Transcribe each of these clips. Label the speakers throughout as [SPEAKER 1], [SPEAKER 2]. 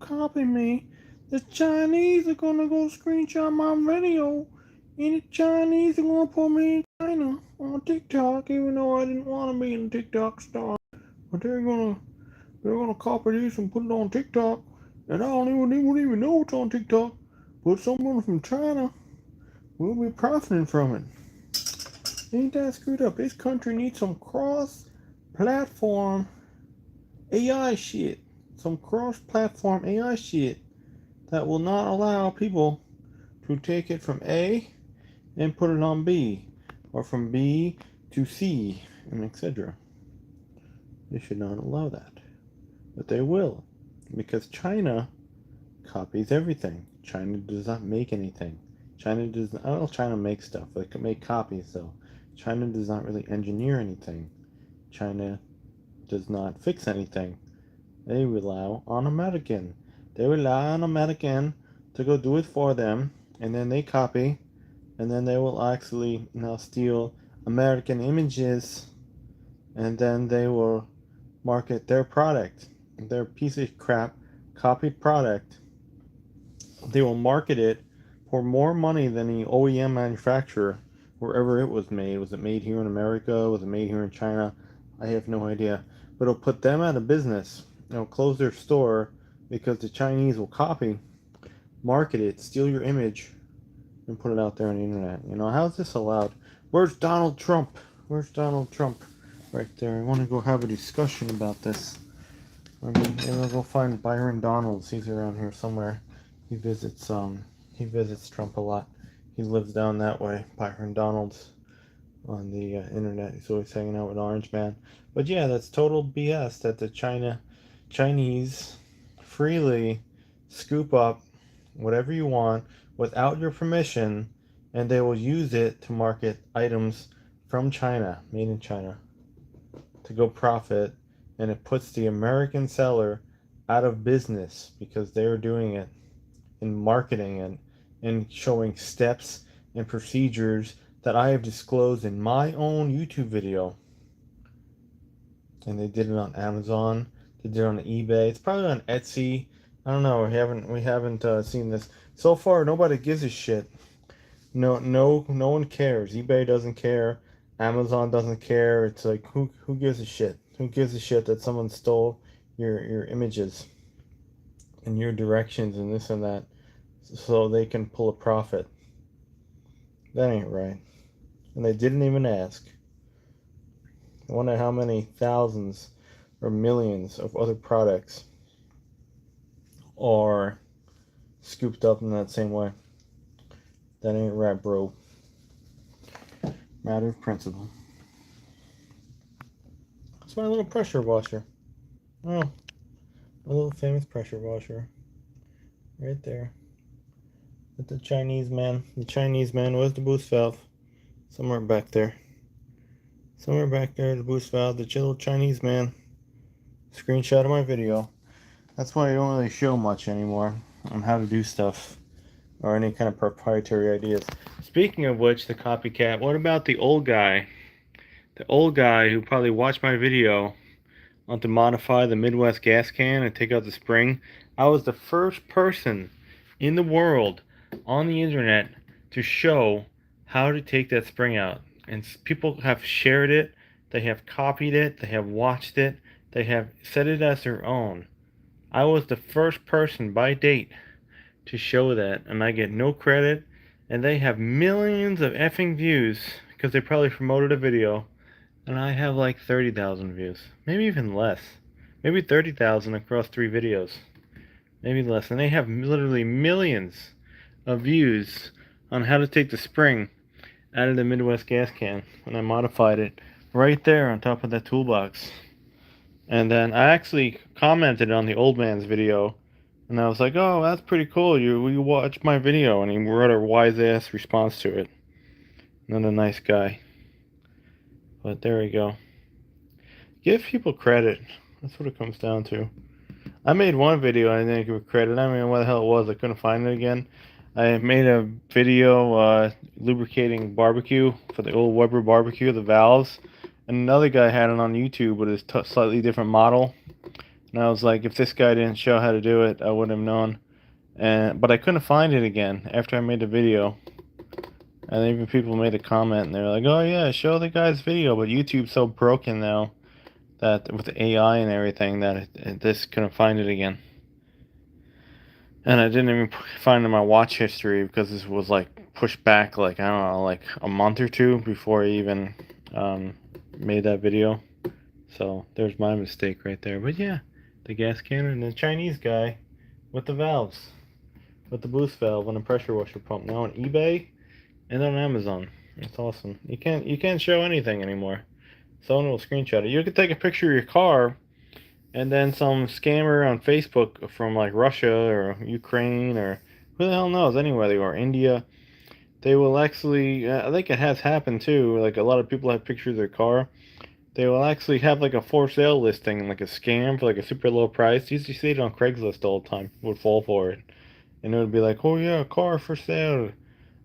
[SPEAKER 1] copy me. The Chinese are gonna go screenshot my video, and the Chinese are gonna put me in China on TikTok, even though I didn't want to be in TikTok star. But they're gonna copy this and put it on TikTok, and I don't even know it's on TikTok. But someone from China will be profiting from it. Ain't that screwed up? This country needs some cross-platform AI shit. Some cross-platform AI shit that will not allow people to take it from A and put it on B, or from B to C, and etc. They should not allow that. But they will, because China copies everything. China does not make anything. China does not, well, China makes stuff. They can make copies, though. China does not really engineer anything. China does not fix anything. They rely on American. They rely on American to go do it for them, and then they copy, and then they will actually steal American images, and then they will market their product, their piece of crap copied product. They will market it for more money than the OEM manufacturer wherever it was made. Was it made here in America? Was it made here in China? I have no idea. But it'll put them out of business. It'll close their store because the Chinese will copy, market it, steal your image, and put it out there on the internet. How's this allowed? Where's Donald Trump? Where's Donald Trump? Right there. I want to go have a discussion about this. Maybe I'll go find Byron Donalds. He's around here somewhere. He visits Trump a lot. He lives down that way. Byron Donalds on the internet. He's always hanging out with Orange Man. But yeah, that's total BS that the Chinese freely scoop up whatever you want without your permission, and they will use it to market items from China, made in China, to go profit, and it puts the American seller out of business because they're doing it and marketing it and showing steps and procedures that I have disclosed in my own YouTube video. And they did it on Amazon. They did it on eBay. It's probably on Etsy. I don't know. We haven't seen this so far. Nobody gives a shit. No one cares. eBay doesn't care. Amazon doesn't care. It's like who gives a shit? Who gives a shit that someone stole your images and your directions and this and that so they can pull a profit? That ain't right. And they didn't even ask. I wonder how many thousands or millions of other products are scooped up in that same way. That ain't right, bro. Matter of principle. It's my little pressure washer. Oh, my little famous pressure washer. Right there. With the Chinese man. The Chinese man was the boost valve. Somewhere back there. Somewhere back there, the boost valve. The little Chinese man. Screenshot of my video. That's why I don't really show much anymore on how to do stuff or any kind of proprietary ideas. Speaking of which, the copycat, what about the old guy? The old guy who probably watched my video on to modify the Midwest gas can and take out the spring. I was the first person in the world on the internet to show how to take that spring out. And people have shared it, they have copied it, they have watched it, they have set it as their own. I was the first person by date to show that, and I get no credit, and they have millions of effing views because they probably promoted a video, and I have like 30,000 views, maybe even less, maybe 30,000 across 3 videos, maybe less, and they have literally millions of views on how to take the spring out of the Midwest gas can, and I modified it right there on top of that toolbox. And then I actually commented on the old man's video, and I was like, oh, that's pretty cool, you watched my video, and he wrote a wise ass response to it. Not a nice guy. But there we go. Give people credit. That's what it comes down to. I made one video and I didn't give it credit. I mean, what the hell it was, I couldn't find it again. I made a video lubricating barbecue for the old Weber barbecue, the valves. And another guy had it on YouTube with his slightly different model. And I was like, if this guy didn't show how to do it, I wouldn't have known. But I couldn't find it again after I made the video. And even people made a comment and they're like, oh yeah, show the guy's video. But YouTube's so broken now that with the AI and everything that this couldn't find it again. And I didn't even find it in my watch history because this was like pushed back like, I don't know, like a month or two before I even made that video. So there's my mistake right there. But yeah, the gas cannon and the Chinese guy with the valves, with the boost valve and the pressure washer pump, now on eBay and on Amazon. It's awesome. You can't show anything anymore. Someone will screenshot it. You could take a picture of your car, and then some scammer on Facebook from like Russia or Ukraine or who the hell knows, anywhere they are, India. They will actually, I think it has happened too. Like a lot of people have pictures of their car. They will actually have like a for sale listing, like a scam for like a super low price. You used to see it on Craigslist all the time. Would fall for it, and it would be like, oh yeah, car for sale.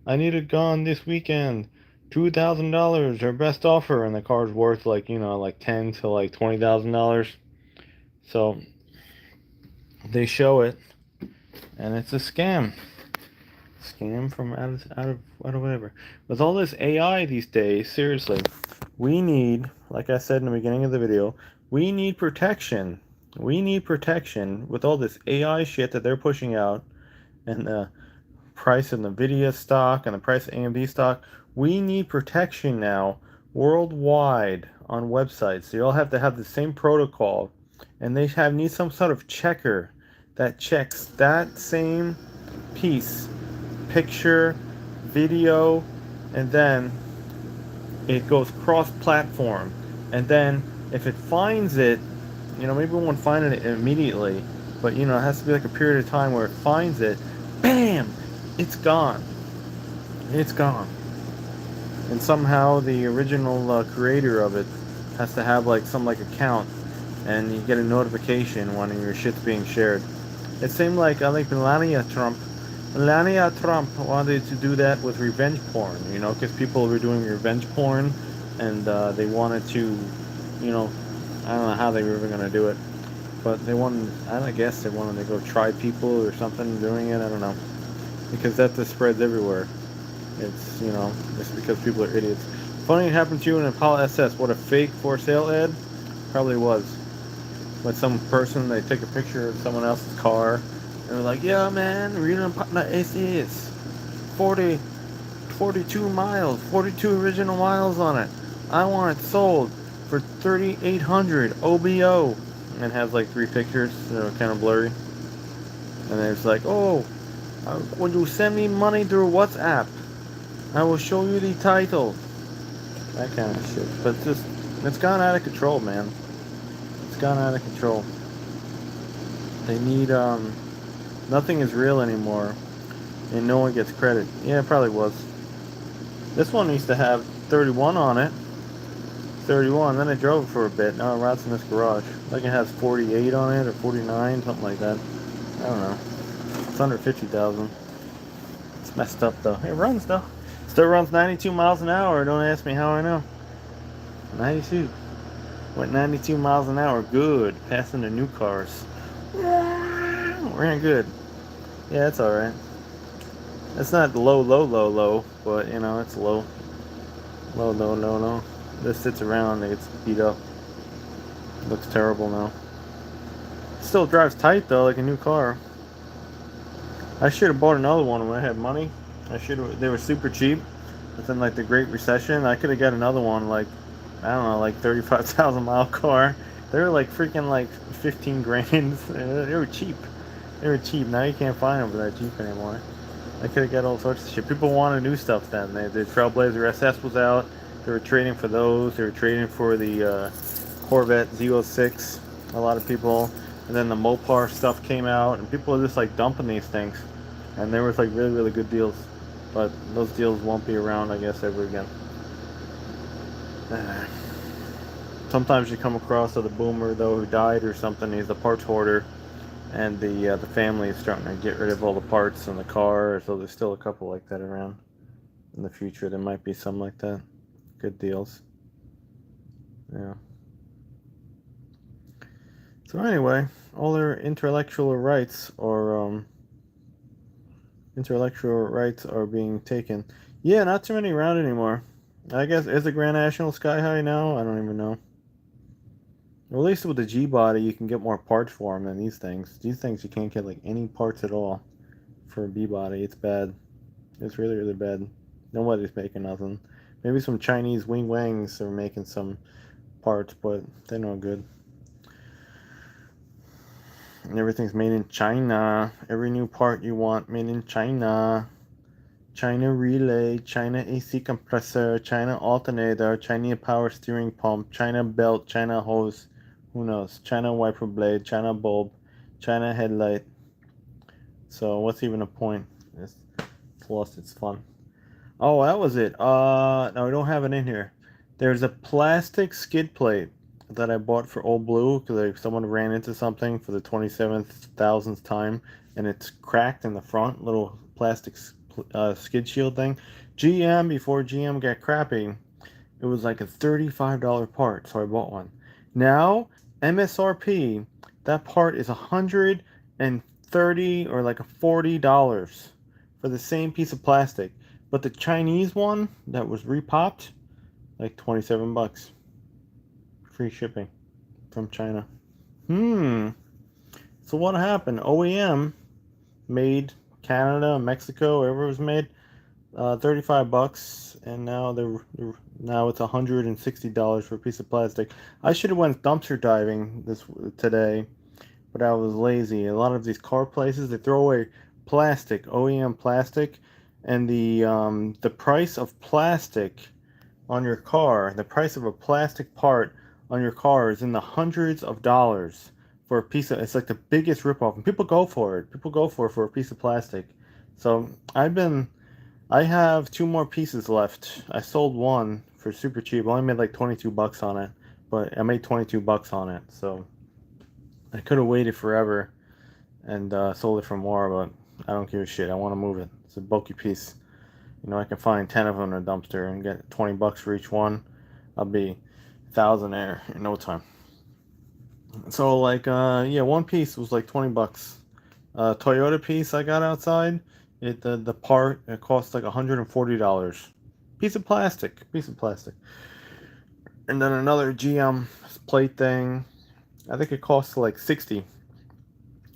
[SPEAKER 1] I need it gone this weekend. $2,000 or best offer, and the car's worth like like ten to like $20,000. So they show it, and it's a scam. Scam from out of whatever. With all this AI these days, seriously, we need, like I said in the beginning of the video, we need protection. We need protection with all this AI shit that they're pushing out, and the price of NVIDIA stock and the price of AMD stock. We need protection now worldwide on websites. They all have to have the same protocol, and they need some sort of checker that checks that same piece, picture, video, and then it goes cross-platform. And then if it finds it, maybe it won't find it immediately, but it has to be like a period of time where it finds it. Bam! It's gone. It's gone. And somehow the original creator of it has to have like some account, and you get a notification when your shit's being shared. It seemed like I think Melania Trump wanted to do that with revenge porn, because people were doing revenge porn, and they wanted to, I don't know how they were even going to do it, but they wanted, I guess they wanted to go try people or something doing it, I don't know, because that just spreads everywhere. It's, just because people are idiots. Funny it happened to you in Impala SS. What a fake for sale ad. Probably was. With some person, they take a picture of someone else's car, and they're like, yeah, man, we're in Impala SS. 42 miles, 42 original miles on it. I want it sold for $3,800 OBO. And it has like 3 pictures that are kind of blurry. And it's like, oh, when you send me money through WhatsApp, I will show you the title. That kind of shit. But it's gone out of control, man. It's gone out of control. They need, nothing is real anymore. And no one gets credit. Yeah, it probably was. This one used to have 31 on it. 31, then I drove it for a bit. Now it rots in this garage. Like it has 48 on it, or 49, something like that. I don't know. It's under 50,000. It's messed up, though. It runs, though. Still runs 92 miles an hour. Don't ask me how I know. 92. Went 92 miles an hour. Good. Passing the new cars. Ran good. Yeah, it's alright. It's not low, but, it's low. Low. This sits around and it gets beat up. Looks terrible now. Still drives tight, though, like a new car. I should have bought another one when I had money. They were super cheap. Within like the Great Recession, I could have got another one, like, I don't know, like 35,000 mile car. They were like freaking like 15 grand. They were cheap. Now you can't find them for that cheap anymore. I could have got all sorts of shit. People wanted new stuff then. The Trailblazer SS was out. They were trading for those. They were trading for the Corvette Z06. A lot of people. And then the Mopar stuff came out, and people were just like dumping these things. And there was like really, really good deals. But those deals won't be around, I guess, ever again. Sometimes you come across the boomer, though, who died or something. He's a parts hoarder, and the family is starting to get rid of all the parts in the car. So there's still a couple like that around. In the future, there might be some like that. Good deals. Yeah. So anyway, all their intellectual rights are being taken. Yeah, not too many around anymore. I guess is the Grand National sky high now? I don't even know. Well, at least with the G body, you can get more parts for them than these things. These things you can't get like any parts at all for a B body. It's bad. It's really really bad. Nobody's making nothing. Maybe some Chinese wing wangs are making some parts, but they're no good. And everything's made in China. Every new part you want made in China. China relay, China AC compressor, China alternator, China power steering pump, China belt, China hose, who knows, China wiper blade, China bulb, China headlight. So what's even the point? It's lost its fun. Oh, that was it. No, we don't have it in here. There's a plastic skid plate that I bought for Old Blue because someone ran into something for the 27,000th time, and it's cracked in the front, little plastic skid shield thing. GM, before GM got crappy, it was like a $35 part, so I bought one. Now, MSRP, that part is $130 or like $40 for the same piece of plastic. But the Chinese one that was repopped, like $27. Free shipping from China. So what happened? OEM made Canada, Mexico, wherever it was made, $35, and now now it's $160 for a piece of plastic. I should have went dumpster diving today, but I was lazy. A lot of these car places, they throw away plastic, OEM plastic, and the price of plastic on your car, the price of a plastic part on your car is in the hundreds of dollars for a piece of. It's like the biggest ripoff, and people go for it. People go for a piece of plastic. So I have two more pieces left. I sold one for super cheap. I only made like $22 on it, but I made $22 on it. So I could have waited forever and sold it for more, but I don't give a shit. I want to move it. It's a bulky piece. You know, I can find 10 of them in a dumpster and get $20 for each one. I'll be thousandaire in no time. So like, yeah, one piece was like $20. Toyota piece I got outside, the part it cost like $140. Piece of plastic, and then another GM plate thing. I think it costs like 60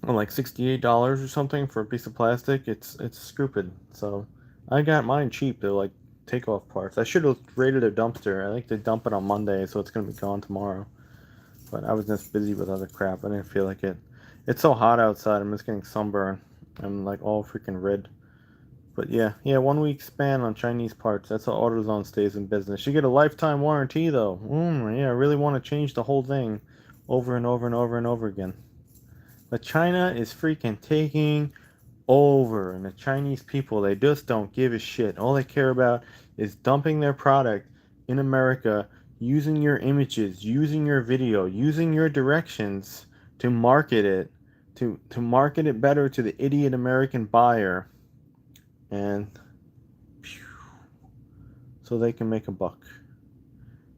[SPEAKER 1] or like $68 or something for a piece of plastic. It's stupid. So I got mine cheap. They're like takeoff parts. I should have raided a dumpster. I like to dump it on Monday, so it's gonna be gone tomorrow. But I was just busy with other crap. I didn't feel like it. It's so hot outside. I'm just getting sunburn. I'm like all freaking red. But yeah, 1 week span on Chinese parts. That's how AutoZone stays in business. You get a lifetime warranty though. Yeah, I really want to change the whole thing over and over and over and over again. But China is freaking taking over, and the Chinese people, they just don't give a shit. All they care about is dumping their product in America, using your images, using your video, using your directions to market it, to market it better to the idiot American buyer, and so they can make a buck.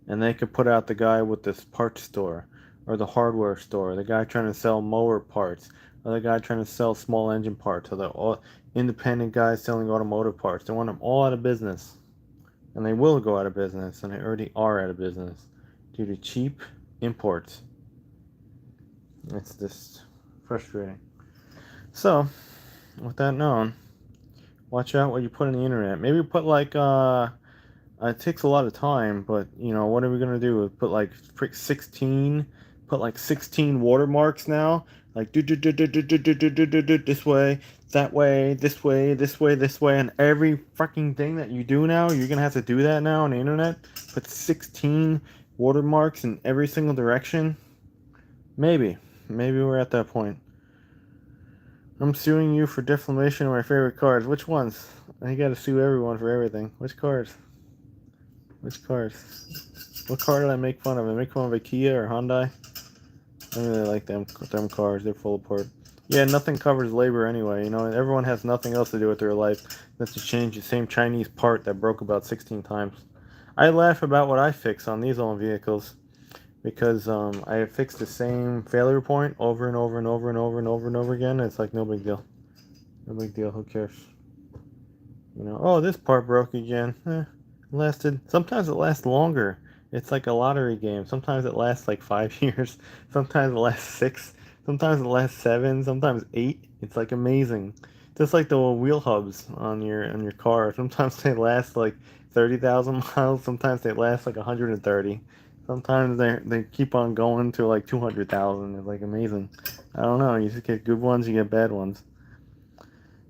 [SPEAKER 1] And they could put out the guy with this parts store, or the hardware store, the guy trying to sell mower parts, or the guy trying to sell small engine parts, or the independent guys selling automotive parts. They want them all out of business. And they will go out of business, and they already are out of business due to cheap imports. It's just frustrating. So, with that known, watch out what you put on the internet. Maybe put like it takes a lot of time, but you know, what are we gonna do? Put like 16 watermarks now, like this way, that way, this way, this way, this way, and every fucking thing that you do now, you're gonna have to do that now on the internet. Put 16 watermarks in every single direction. Maybe we're at that point. I'm suing you for defamation of my favorite cars. Which ones? I gotta sue everyone for everything. Which cars? What car did I make fun of? Did I make fun of a Kia or Hyundai? I really like them cars. They're full of part. Yeah, nothing covers labor anyway. You know, everyone has nothing else to do with their life than to change the same Chinese part that broke about 16 times. I laugh about what I fix on these old vehicles. because I fixed the same failure point over and over and over and over and over and over again. It's like no big deal. No big deal. Who cares? You know, oh, this part broke again. Lasted. Sometimes it lasts longer. It's like a lottery game. Sometimes it lasts like 5 years. Sometimes it lasts 6. Sometimes it lasts 7. Sometimes 8. It's like amazing. Just like the wheel hubs on your car. Sometimes they last like 30,000 miles. Sometimes they last like 130. Sometimes they keep on going to like 200,000. It's like amazing. I don't know. You just get good ones. You get bad ones.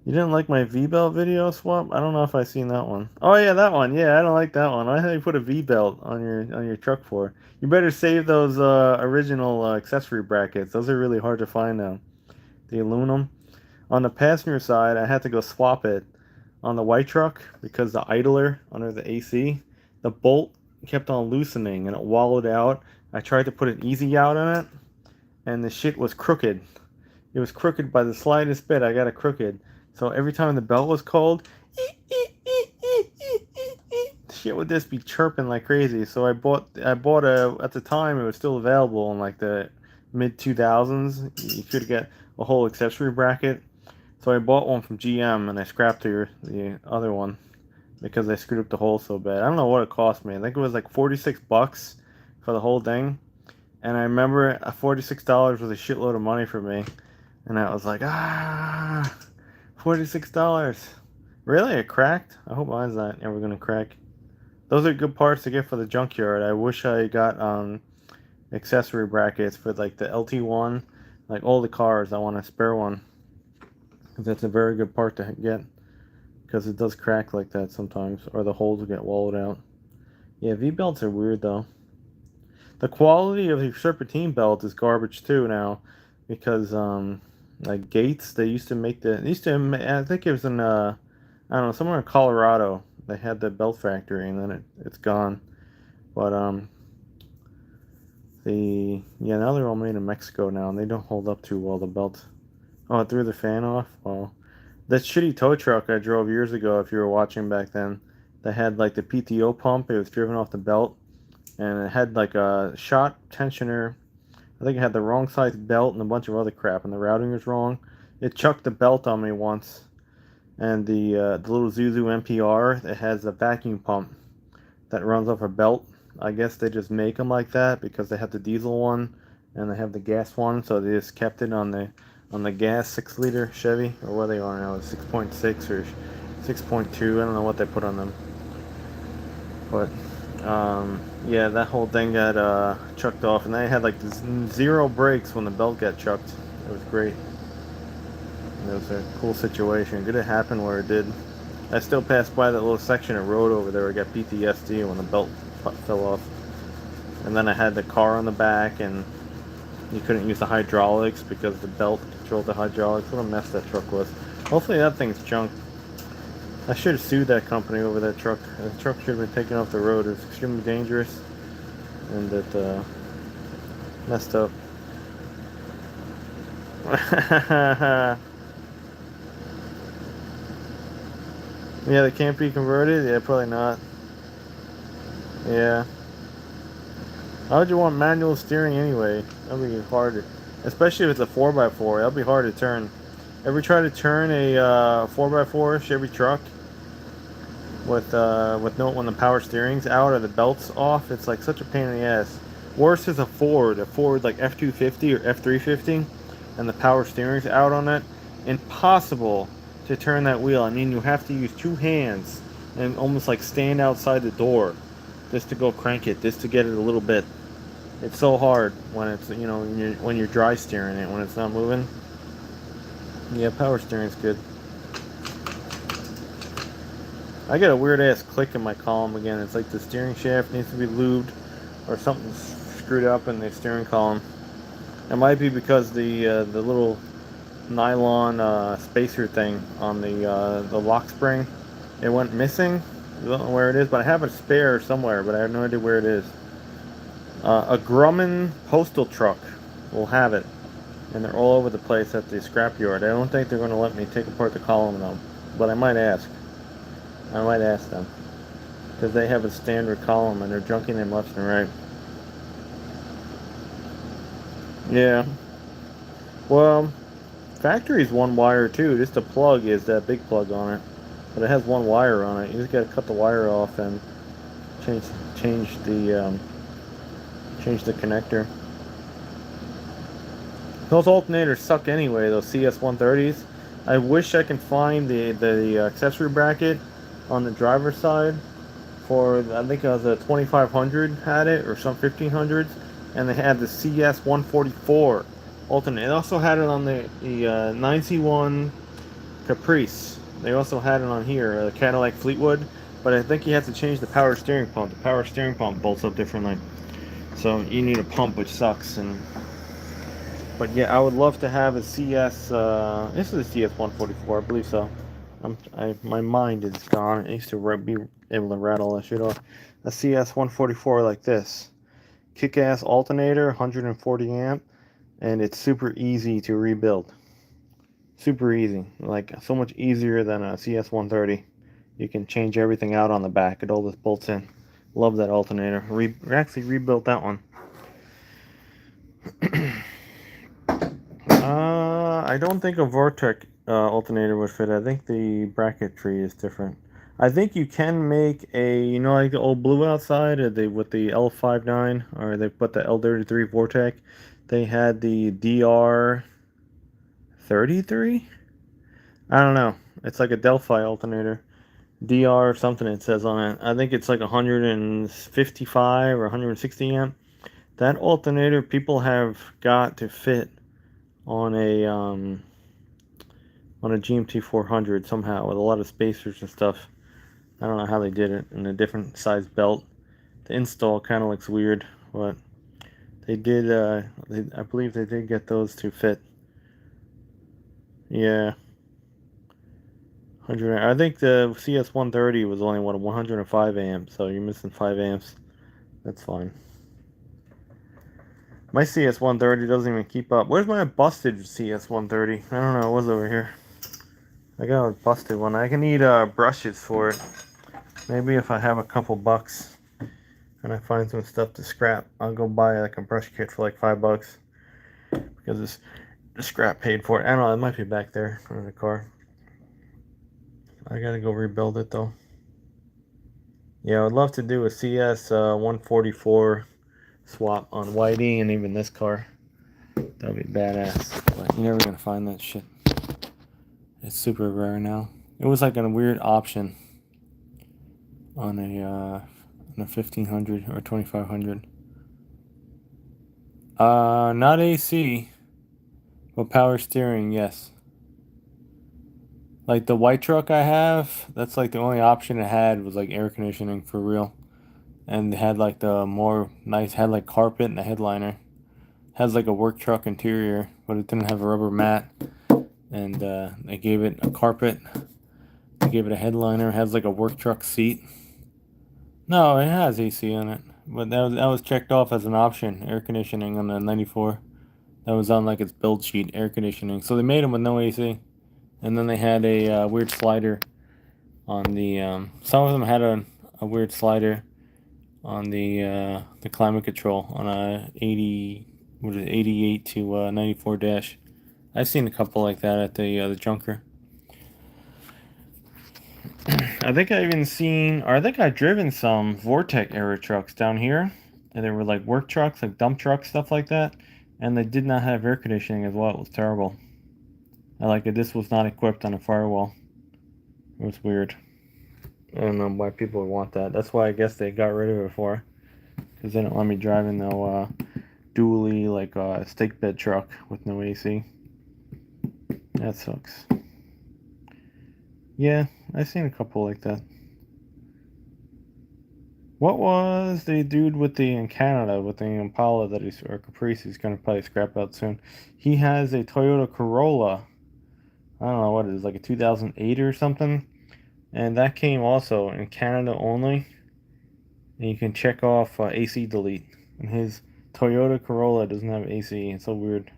[SPEAKER 1] You didn't like my V-belt video swap? I don't know if I seen that one. Oh yeah, that one. Yeah, I don't like that one. Why did you put a V-belt on your truck for? You better save those original accessory brackets. Those are really hard to find now. The aluminum. On the passenger side, I had to go swap it on the white truck because the idler under the AC, the bolt kept on loosening and it wallowed out. I tried to put an easy out on it, and the shit was crooked. It was crooked by the slightest bit. I got it crooked. So every time the belt was cold, shit would just be chirping like crazy. So I bought at the time it was still available in like the mid 2000s. You could get a whole accessory bracket. So I bought one from GM and I scrapped the other one because I screwed up the hole so bad. I don't know what it cost me. I think it was like $46 for the whole thing. And I remember $46 was a shitload of money for me. And I was like, $46. Really? It cracked? I hope mine's not ever gonna crack. Those are good parts to get for the junkyard. I wish I got accessory brackets for like the LT1, like all the cars. I want a spare one. That's a very good part to get because it does crack like that sometimes, or the holes get wallowed out. Yeah, V-belts are weird though. The quality of your serpentine belt is garbage too now, because like Gates, they used to make I think it was in I don't know, somewhere in Colorado. They had the belt factory, and then it's gone. But now they're all made in Mexico now, and they don't hold up too well. The belts. Oh, it threw the fan off. Well, that shitty tow truck I drove years ago, if you were watching back then, that had like the PTO pump. It was driven off the belt, and it had like a shot tensioner. I think it had the wrong size belt and a bunch of other crap, and the routing was wrong. It chucked the belt on me once, and the little Zuzu MPR, it has a vacuum pump that runs off a belt. I guess they just make them like that because they have the diesel one and they have the gas one, so they just kept it on the gas 6-liter Chevy, or what they are now, 6.6 or 6.2. I don't know what they put on them, but yeah, that whole thing got chucked off, and they had like zero brakes when the belt got chucked. It was great. It was a cool situation. Good it happened where it did. I still passed by that little section of road over there where I got PTSD when the belt fell off. And then I had the car on the back, and you couldn't use the hydraulics because the belt controlled the hydraulics. What a mess that truck was. Hopefully that thing's junk. I should have sued that company over that truck. The truck should have been taken off the road. It was extremely dangerous, and it messed up. Yeah, they can't be converted? Yeah, probably not. Yeah. How would you want manual steering anyway? That'd be harder. Especially if it's a 4x4. That'd be hard to turn. Ever try to turn a 4x4 Chevy truck with when the power steering's out or the belt's off? It's like such a pain in the ass. Worse is a Ford like F250 or F350, and the power steering's out on it. Impossible to turn that wheel. I mean, you have to use two hands and almost like stand outside the door just to go crank it, just to get it a little bit. It's so hard when it's, when you're dry steering it, when it's not moving. Yeah, power steering's good. I get a weird ass click in my column again. It's like the steering shaft needs to be lubed, or something's screwed up in the steering column. It might be because the little nylon spacer thing on the lock spring, it went missing. I don't know where it is, but I have a spare somewhere, but I have no idea where it is. A Grumman postal truck will have it, and they're all over the place at the scrapyard. I don't think they're going to let me take apart the column though, but I might ask. I might ask them, because they have a standard column and they're junking them left and right. Yeah. Well, factory's one wire too. Just the plug is that big plug on it, but it has one wire on it. You just gotta cut the wire off and change change the um, change the connector. Those alternators suck anyway. Those CS130s. I wish I can find the accessory bracket on the driver's side for I think it was a 2500 had it or some 1500s, and they had the CS144 alternate. It also had it on the 9C1 Caprice. They also had it on here, the Cadillac Fleetwood, but I think you have to change the power steering pump. The power steering pump bolts up differently, so you need a pump, which sucks. And but yeah, I would love to have a CS. This is a CS 144, I believe so. My mind is gone. I used to be able to rattle that shit off. A CS 144 like this, kick-ass alternator, 140 amp, and it's super easy to rebuild. Super easy, like so much easier than a CS 130. You can change everything out on the back. It all just bolts in. Love that alternator. Actually rebuilt that one. I don't think a Vortec alternator would fit. I think the bracketry is different. I think you can make a, like the old Blue Outside, or with the L59, or they put the L33 Vortec. They had the DR33. I don't know. It's like a Delphi alternator. DR something it says on it. I think it's like 155 or 160 amp. That alternator people have got to fit on a GMT 400 somehow with a lot of spacers and stuff. I don't know how they did it in a different size belt. The install kind of looks weird, but they did. I believe they did get those to fit. Yeah, 100. I think the CS 130 was only 105 amps, so you're missing 5 amps. That's fine. My CS 130 doesn't even keep up. Where's my busted CS 130? I don't know. It was over here. I got a busted one. I can need brushes for it. Maybe if I have a couple bucks and I find some stuff to scrap, I'll go buy like a brush kit for like $5 because the scrap paid for it. I don't know. It might be back there in the car. I gotta go rebuild it though. Yeah, I would love to do a CS 144 swap on Whitey and even this car. That'd be badass. But you're never gonna find that shit. It's super rare now. It was like a weird option on a 1500 or 2500. Not AC, but power steering, yes. Like the white truck I have, that's like the only option it had was like air conditioning for real. And it had like the more nice, had like carpet in the headliner. Has like a work truck interior, but it didn't have a rubber mat. And they gave it a carpet. They gave it a headliner. It has like a work truck seat. No, it has AC on it, but that was checked off as an option. Air conditioning on the 94. That was on like its build sheet, air conditioning. So they made them with no AC, and then they had a weird slider on the. Some of them had a weird slider on the climate control on a 88 to 94 dash. I've seen a couple like that at the junker. I think I even seen, or I think I've driven some Vortec era trucks down here, and they were like work trucks, like dump trucks, stuff like that, and they did not have air conditioning as well. It was terrible. I like it. This was not equipped on a firewall. It was weird. I don't know why people would want that. That's why I guess they got rid of it for, because they don't let me drive in no dually like stake bed truck with no AC. That sucks. Yeah, I've seen a couple like that. What was the dude with the in Canada with the Impala that he's or Caprice he's gonna probably scrap out soon? He has a Toyota Corolla. I don't know what it is, like a 2008 or something, and that came also in Canada only. And you can check off AC delete. And his Toyota Corolla doesn't have AC. It's so weird.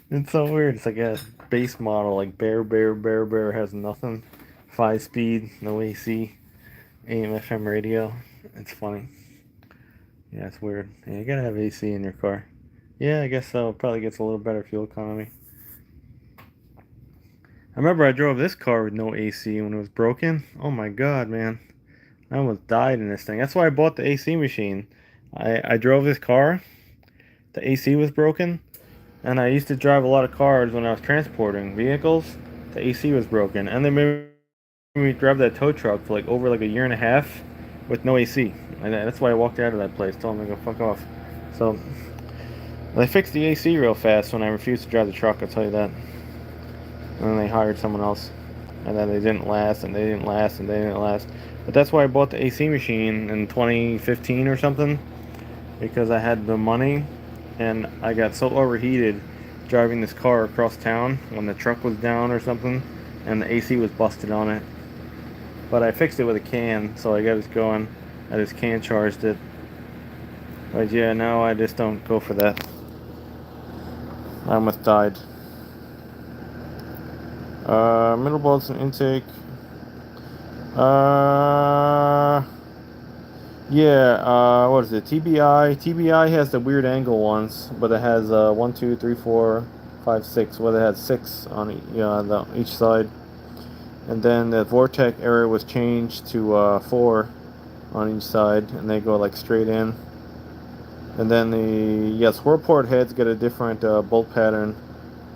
[SPEAKER 1] It's so weird. It's like a base model, like Bear has nothing. 5 speed, no AC, AM FM radio. It's funny. Yeah, it's weird. Yeah, you gotta have AC in your car. Yeah, I guess so. It probably gets a little better fuel economy. I remember I drove this car with no AC when it was broken. Oh my god, man. I almost died in this thing. That's why I bought the AC machine. I drove this car. The AC was broken. And I used to drive a lot of cars when I was transporting vehicles. The AC was broken. And they made me drive that tow truck for like over like a year and a half with no AC. And that's why I walked out of that place. Told them to go fuck off. So they fixed the AC real fast when I refused to drive the truck, I'll tell you that. And then they hired someone else. And then they didn't last, and they didn't last, and they didn't last. But that's why I bought the AC machine in 2015 or something. Because I had the money, and I got so overheated driving this car across town when the truck was down or something, and the AC was busted on it. But I fixed it with a can, so I got it going. I just can charged it. But yeah, now I just don't go for that. I almost died. Middle bolts and intake. Uh, yeah. What is it? TBI. TBI has the weird angle ones, but it has 1, 2, 3, 4, 5, 6. Well, it had 6 on each side, and then the Vortec area was changed to 4 on each side, and they go like straight in. And then the swirl port heads get a different bolt pattern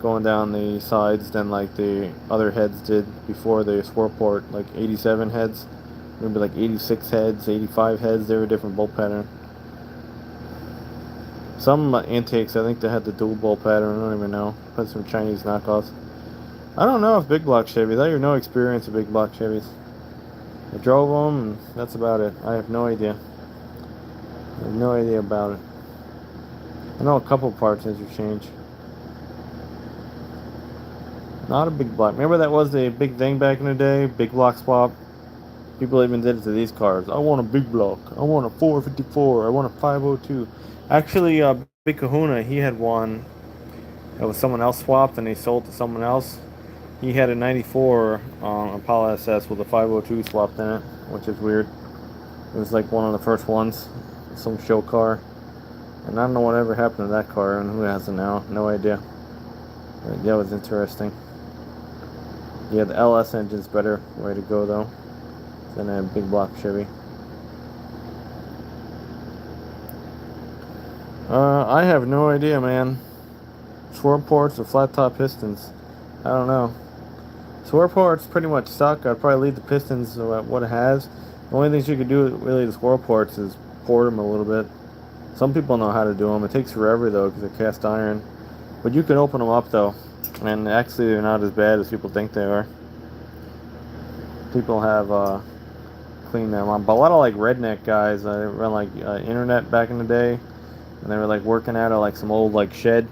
[SPEAKER 1] going down the sides than like the other heads did before the swirl port, like 87 heads, maybe like 86 heads, 85 heads. They were a different bolt pattern. Some intakes, I think they had the dual bolt pattern. I don't even know. But some Chinese knockoffs. I don't know if big block Chevys. I have no experience with big block Chevys. I drove them, and that's about it. I have no idea. I have no idea about it. I know a couple parts need to change. Not a big block. Remember that was the big thing back in the day? Big block swap. People even did it to these cars. I want a big block. I want a 454. I want a 502. Actually, Big Kahuna, he had one that was someone else swapped and he sold to someone else. He had a 94 Impala SS with a 502 swapped in it, which is weird. It was like one of the first ones. Some show car. And I don't know whatever happened to that car and who has it now. No idea. But that was interesting. Yeah, the LS engine's better way to go though than a big block Chevy. I have no idea, man. Swirl ports or flat top pistons. I don't know. Swirl ports pretty much suck. I'd probably leave the pistons what it has. The only things you could do with really the swirl ports is port them a little bit. Some people know how to do them. It takes forever though because they're cast iron. But you can open them up though. And actually they're not as bad as people think they are. People have cleaned them up. But a lot of like redneck guys, they run like internet back in the day. And they were like working out of like some old like shed.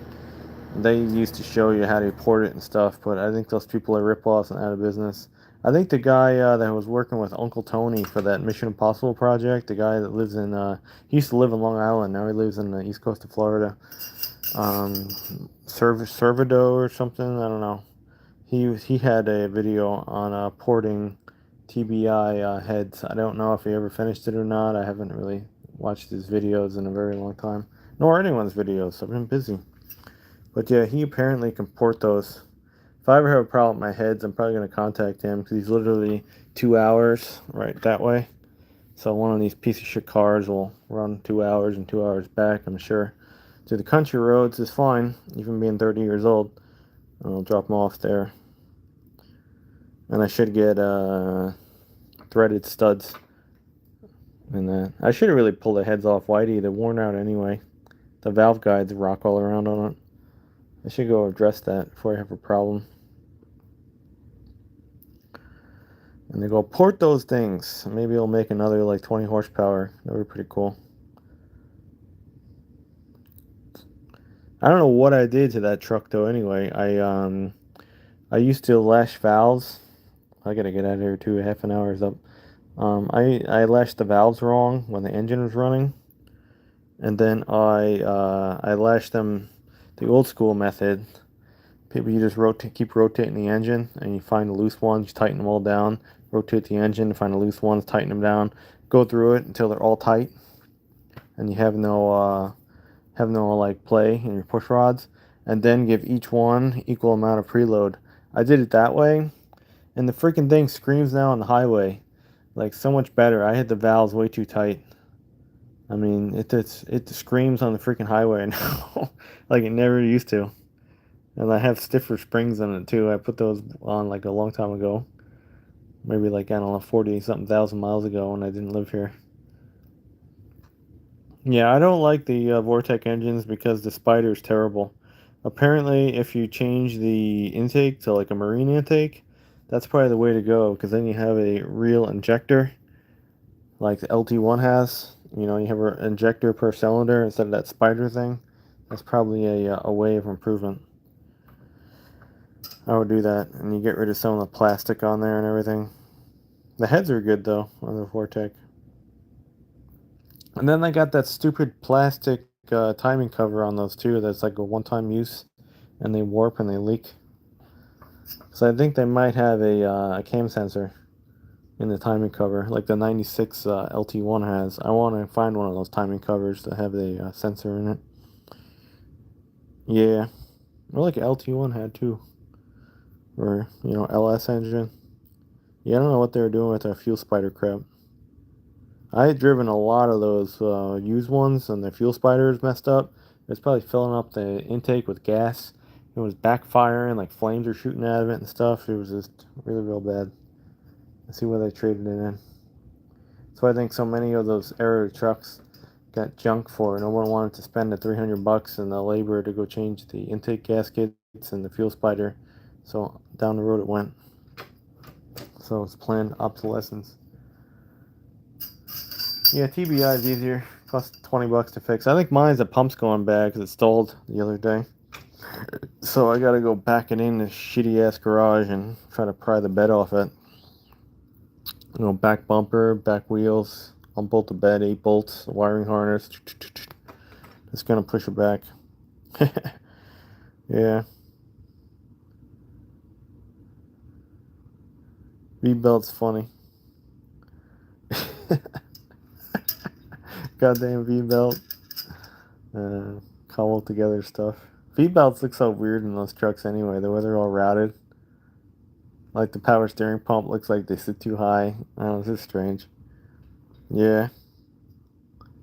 [SPEAKER 1] They used to show you how to port it and stuff, but I think those people are ripoffs and out of business. I think the guy that was working with Uncle Tony for that Mission Impossible project, the guy that lives in, he used to live in Long Island, now he lives in the east coast of Florida. Servado or something, I don't know. He had a video on porting TBI heads. I don't know if he ever finished it or not. I haven't really watched his videos in a very long time, nor anyone's videos. I've been busy. But yeah, he apparently can port those. If I ever have a problem with my heads, I'm probably going to contact him because he's literally 2 hours right that way. So one of these piece of shit cars will run 2 hours and 2 hours back, I'm sure. To the country roads is fine, even being 30 years old. I'll drop them off there. And I should get threaded studs. And I should have really pulled the heads off Whitey. They're worn out anyway. The valve guides rock all around on it. I should go address that before I have a problem. And they go, port those things. Maybe it'll make another like 20 horsepower. That would be pretty cool. I don't know what I did to that truck though anyway. I used to lash valves. I gotta get out of here too. Half an hour is up. I lashed the valves wrong when the engine was running. And then I lashed them the old school method. People, you just keep rotating the engine, and you find the loose ones, you tighten them all down, rotate the engine, find the loose ones, tighten them down, go through it until they're all tight, and you have no like play in your push rods, and then give each one equal amount of preload. I did it that way, and the freaking thing screams now on the highway, like so much better. I hit the valves way too tight. I mean, it screams on the freaking highway now, like it never used to. And I have stiffer springs on it too. I put those on like a long time ago, maybe like I don't know, 40 something thousand miles ago when I didn't live here. Yeah, I don't like the Vortec engines because the spider is terrible. Apparently, if you change the intake to like a marine intake, that's probably the way to go because then you have a real injector like the LT1 has. You know, you have an injector per cylinder instead of that spider thing. That's probably a way of improvement. I would do that, and you get rid of some of the plastic on there and everything. The heads are good though on the Vortec. And then they got that stupid plastic timing cover on those too. That's like a one-time use, and they warp and they leak. So I think they might have a cam sensor in the timing cover, like the 96 LT1 has. I want to find one of those timing covers that have the sensor in it. Yeah, or like LT1 had too, or you know LS engine. Yeah, I don't know what they were doing with their fuel spider crap. I had driven a lot of those used ones, and the fuel spiders messed up. It was probably filling up the intake with gas. It was backfiring, like flames were shooting out of it and stuff. It was just really real bad. Let's see where they traded it in. So I think so many of those era trucks got junk for. No one wanted to spend the $300 and the labor to go change the intake gaskets and the fuel spider. So down the road it went. So it's planned obsolescence. Yeah, TBI is easier. Costs $20 to fix. I think mine's the pump's going bad because it stalled the other day. So I gotta go back it in this shitty ass garage and try to pry the bed off it. You know, back bumper, back wheels, unbolt the bed, 8 bolts, wiring harness. Just gonna push it back. Yeah. V-belt's funny. Goddamn V-belt. Cobbled together stuff. V-belts look so weird in those trucks anyway, the way they're all routed. Like the power steering pump looks like they sit too high. I don't know, it's just strange. Yeah.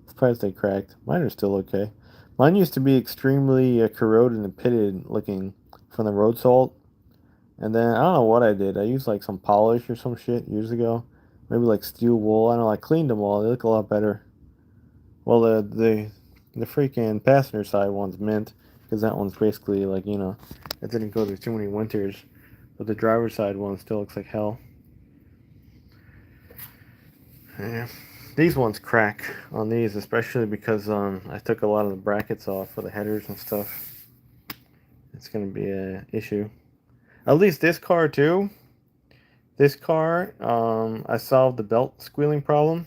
[SPEAKER 1] Surprised they cracked. Mine are still okay. Mine used to be extremely corroded and pitted looking from the road salt. And then I don't know what I did. I used like some polish or some shit years ago. Maybe like steel wool. I don't know. I cleaned them all. They look a lot better. Well, the freaking passenger side one's mint because that one's basically like, you know, it didn't go through too many winters. But the driver's side one still looks like hell. Yeah. These ones crack on these, especially because I took a lot of the brackets off for the headers and stuff. It's gonna be a issue. At least this car too. This car, I solved the belt squealing problem.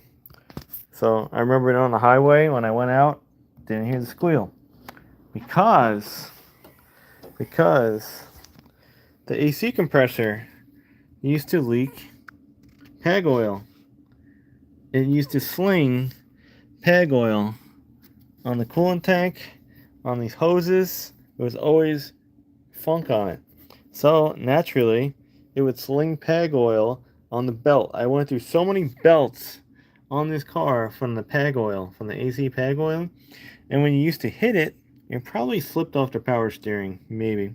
[SPEAKER 1] So I remember it on the highway when I went out, didn't hear the squeal because the AC compressor used to leak PAG oil. It used to sling PAG oil on the coolant tank, on these hoses. It was always funk on it. So naturally, it would sling PAG oil on the belt. I went through so many belts on this car from the PAG oil, from the AC PAG oil. And when you used to hit it, it probably slipped off the power steering, maybe.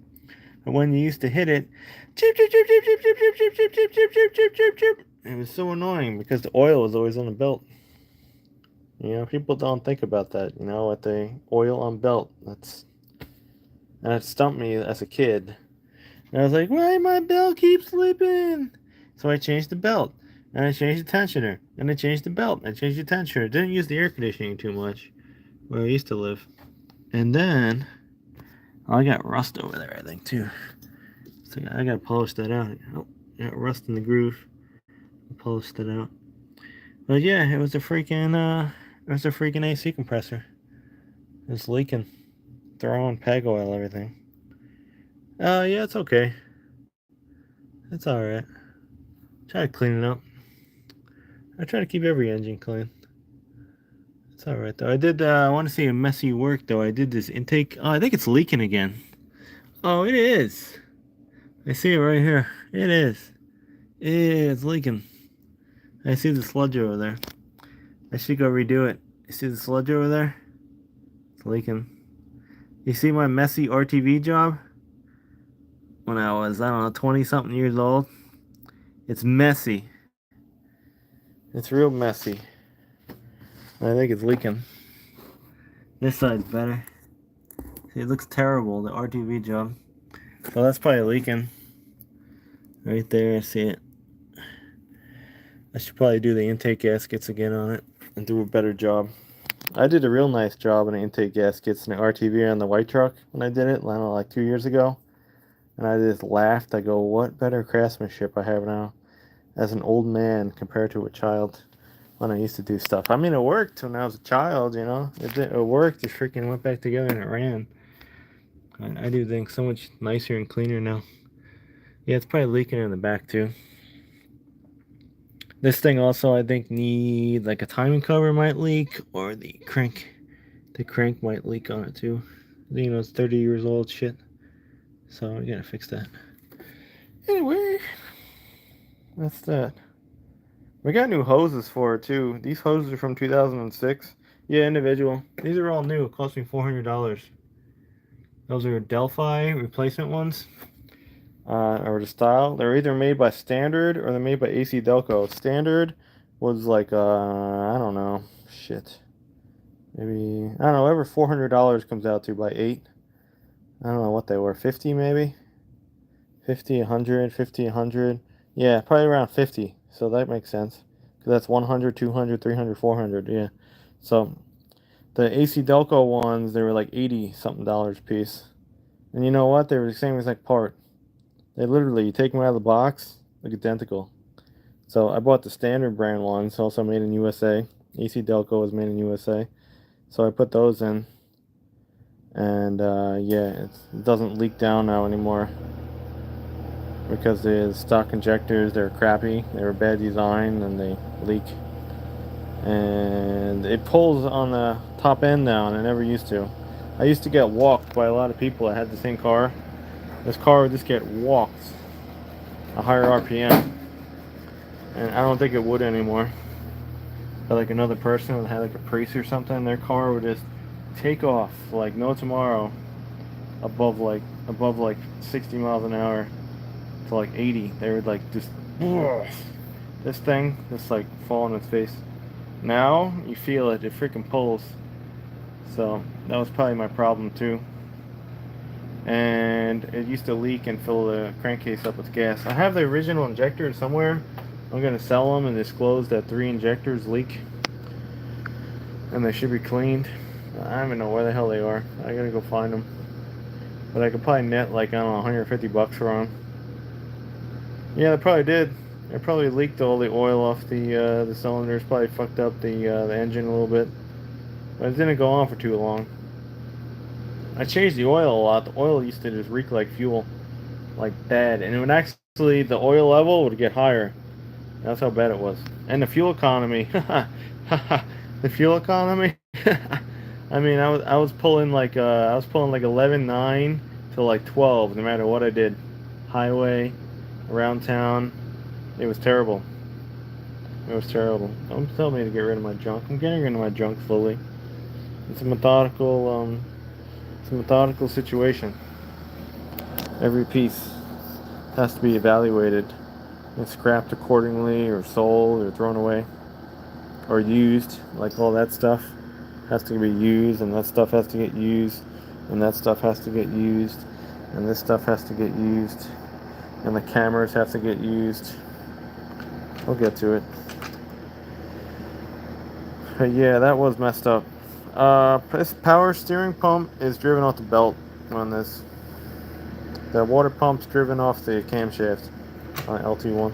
[SPEAKER 1] But when you used to hit it, chip, chip, chip, chip, chip, chip, chip, chip, chip, chip, chip, chip, chip, chip, chip. It was so annoying because the oil was always on the belt. You know, people don't think about that, you know, with the oil on belt. And it stumped me as a kid. And I was like, why my belt keeps slipping? So I changed the belt. And I changed the tensioner. And I changed the belt. I changed the tensioner. Didn't use the air conditioning too much where I used to live. And then I got rust over there, I think, too. So I gotta polish that out. Oh, got rust in the groove. Polish that out. But yeah, it was a freaking AC compressor. It's leaking. Throwing PEG oil, everything. Yeah, it's okay. It's alright. Try to clean it up. I try to keep every engine clean. It's all right though. I want to see a messy work though. I did this intake. Oh, I think it's leaking again. Oh, it is. I see it right here. It is. It's leaking. I see the sludge over there. I should go redo it. You see the sludge over there? It's leaking. You see my messy RTV job? When I was, I don't know, 20 something years old? It's messy. It's real messy. I think it's leaking. This side's better. See, it looks terrible, the RTV job. Well, that's probably leaking. Right there, I see it. I should probably do the intake gaskets again on it and do a better job. I did a real nice job on the intake gaskets and the RTV on the white truck when I did it, I don't know, like 2 years ago. And I just laughed. I go, what better craftsmanship I have now as an old man compared to a child when I used to do stuff. I mean, it worked when I was a child, you know. It worked. It freaking went back together and it ran. I do things so much nicer and cleaner now. Yeah, it's probably leaking in the back too. This thing also, I think, need like a timing cover might leak, or the crank might leak on it too. You know, it's 30 years old shit. So we gotta fix that. Anyway, that's that. We got new hoses for it too. These hoses are from 2006. Yeah, individual. These are all new. It cost me $400. Those are Delphi replacement ones. Or the style. They're either made by Standard or they're made by AC Delco. Standard was like, I don't know. Shit. Maybe, I don't know, whatever $400 comes out to by 8. I don't know what they were. 50 maybe? 50, 100, 50, 100. Yeah, probably around 50. So that makes sense. Because that's 100, 200, 300, 400. Yeah. So the AC Delco ones, they were like 80 something dollars a piece. And you know what? They were the same exact part. They literally, you take them out of the box, look identical. So I bought the Standard brand ones, also made in USA. AC Delco was made in USA. So I put those in. And yeah, it doesn't leak down now anymore. Because the stock injectors, they're crappy. They were bad design and they leak. And it pulls on the top end now, and it never used to. I used to get walked by a lot of people that had the same car. This car would just get walked a higher RPM. And I don't think it would anymore. But like another person that had like a Prius or something, their car would just take off like no tomorrow above like 60 miles an hour to like 80. They would like just this thing just like fall on its face. Now you feel it freaking pulls. So that was probably my problem too. And it used to leak and fill the crankcase up with gas. I have the original injector somewhere. I'm gonna sell them and disclose that 3 injectors leak, and they should be cleaned. I don't even know where the hell they are. I gotta go find them. But I could probably net like, I don't know, 150 bucks for them. Yeah, they probably did. It probably leaked all the oil off the cylinders. Probably fucked up the engine a little bit. But it didn't go on for too long. I changed the oil a lot. The oil used to just reek like fuel, like bad, and it would actually, the oil level would get higher. That's how bad it was. And the fuel economy, the fuel economy. I mean, I was pulling like 11.9 to like 12, no matter what I did, highway, around town. It was terrible. It was terrible. Don't tell me to get rid of my junk. I'm getting rid of my junk slowly. It's a methodical situation. Every piece has to be evaluated and scrapped accordingly, or sold, or thrown away, or used. Like all that stuff has to be used, and that stuff has to get used, and that stuff has to get used, and this stuff has to get used, and the cameras have to get used. We'll get to it. But yeah, that was messed up. This power steering pump is driven off the belt on this. The water pump's driven off the camshaft on LT1.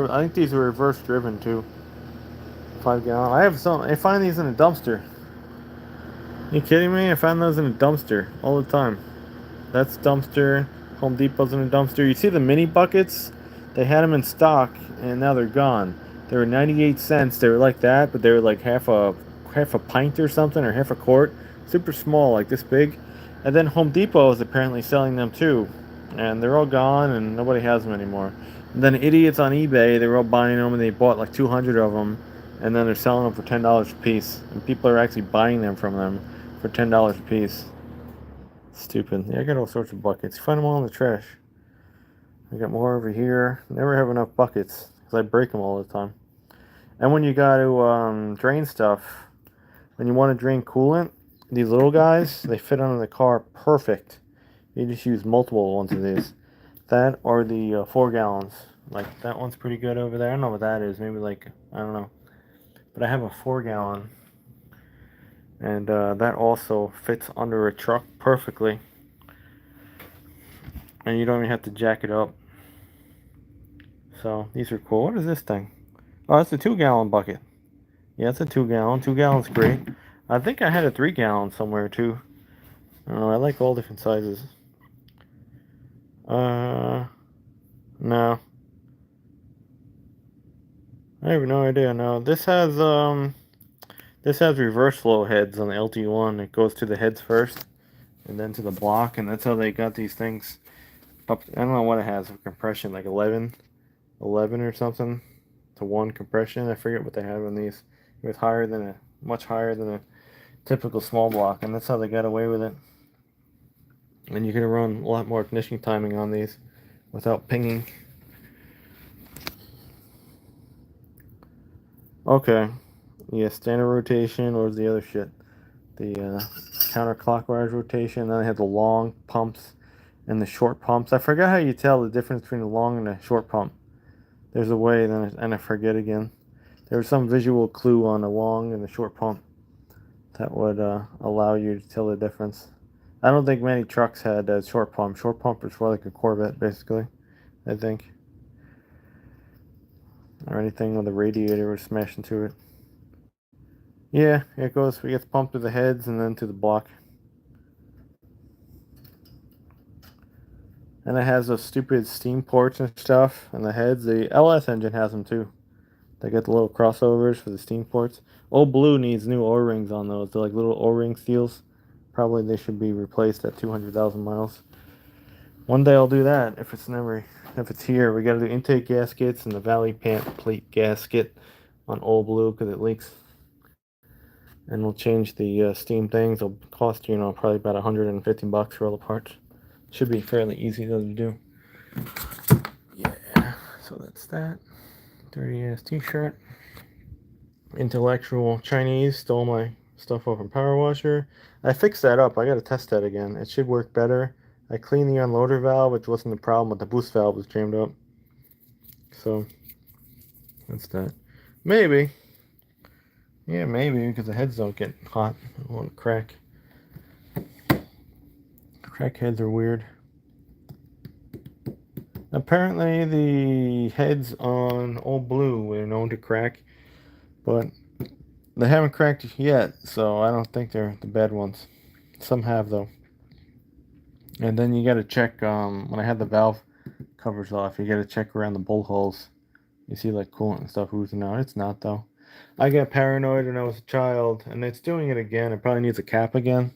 [SPEAKER 1] I think these are reverse driven too. 5 gallon. I find these in a dumpster. You kidding me? I find those in a dumpster all the time. That's dumpster. Home Depot's in a dumpster. You see the mini buckets? They had them in stock and now they're gone. They were 98 cents. They were like that, but they were like half a pint or something, or half a quart. Super small, like this big. And then Home Depot is apparently selling them too, and they're all gone, and nobody has them anymore. And then idiots on eBay, they were all buying them, and they bought like 200 of them, and then they're selling them for $10 a piece. And people are actually buying them from them for $10 a piece. Stupid. Yeah, I got all sorts of buckets. You find them all in the trash. I got more over here. Never have enough buckets because I break them all the time. And when you got to drain stuff, when you want to drain coolant, these little guys, they fit under the car perfect. You just use multiple ones of these. That or the 4 gallons. Like that one's pretty good over there. I don't know what that is. Maybe like, I don't know. But I have a 4 gallon. And that also fits under a truck perfectly. And you don't even have to jack it up. So these are cool. What is this thing? Oh, it's a 2 gallon bucket. Yeah, it's a 2 gallon. 2 gallons great. I think I had a 3 gallon somewhere too. I don't know. I like all different sizes. No. I have no idea. No, this has reverse flow heads on the LT1. It goes to the heads first, and then to the block, and that's how they got these things. Up, I don't know what it has for compression, like 11 or something to 1 compression. I forget what they have on these. It was much higher than a typical small block, and that's how they got away with it. And you can run a lot more ignition timing on these without pinging. Okay, yeah, standard rotation, or the other shit? The counterclockwise rotation. Then they have the long pumps and the short pumps. I forgot how you tell the difference between the long and the short pump. There's a way, and I forget again. There was some visual clue on the long and the short pump that would allow you to tell the difference. I don't think many trucks had a short pump. Short pump is for like a Corvette, basically, I think. Or anything with a radiator would smash into it. Yeah, it gets pumped to the heads and then to the block. And it has those stupid steam ports and stuff and the heads. The LS engine has them too. They got the little crossovers for the steam ports. Old Blue needs new O-rings on those. They're like little O-ring seals. Probably they should be replaced at 200,000 miles. One day I'll do that if it's here. We got to do intake gaskets and the valley pant plate gasket on Old Blue because it leaks. And we'll change the steam things. It'll cost probably about $150 for all the parts. Should be fairly easy though to do. Yeah, so that's that. Dirty ass t-shirt. Intellectual Chinese stole my stuff off from Power Washer. I fixed that up. I gotta test that again. It should work better. I cleaned the unloader valve, which wasn't the problem, but the boost valve was jammed up. So that's that. Maybe. Yeah, maybe, because the heads don't get hot. It won't crack. Crack heads are weird. Apparently the heads on Old Blue were known to crack, but they haven't cracked yet, so I don't think they're the bad ones. Some have though. And then you gotta check, when I had the valve covers off, you gotta check around the bolt holes. You see like coolant and stuff oozing out. It's not though. I got paranoid when I was a child, and it's doing it again. It probably needs a cap again.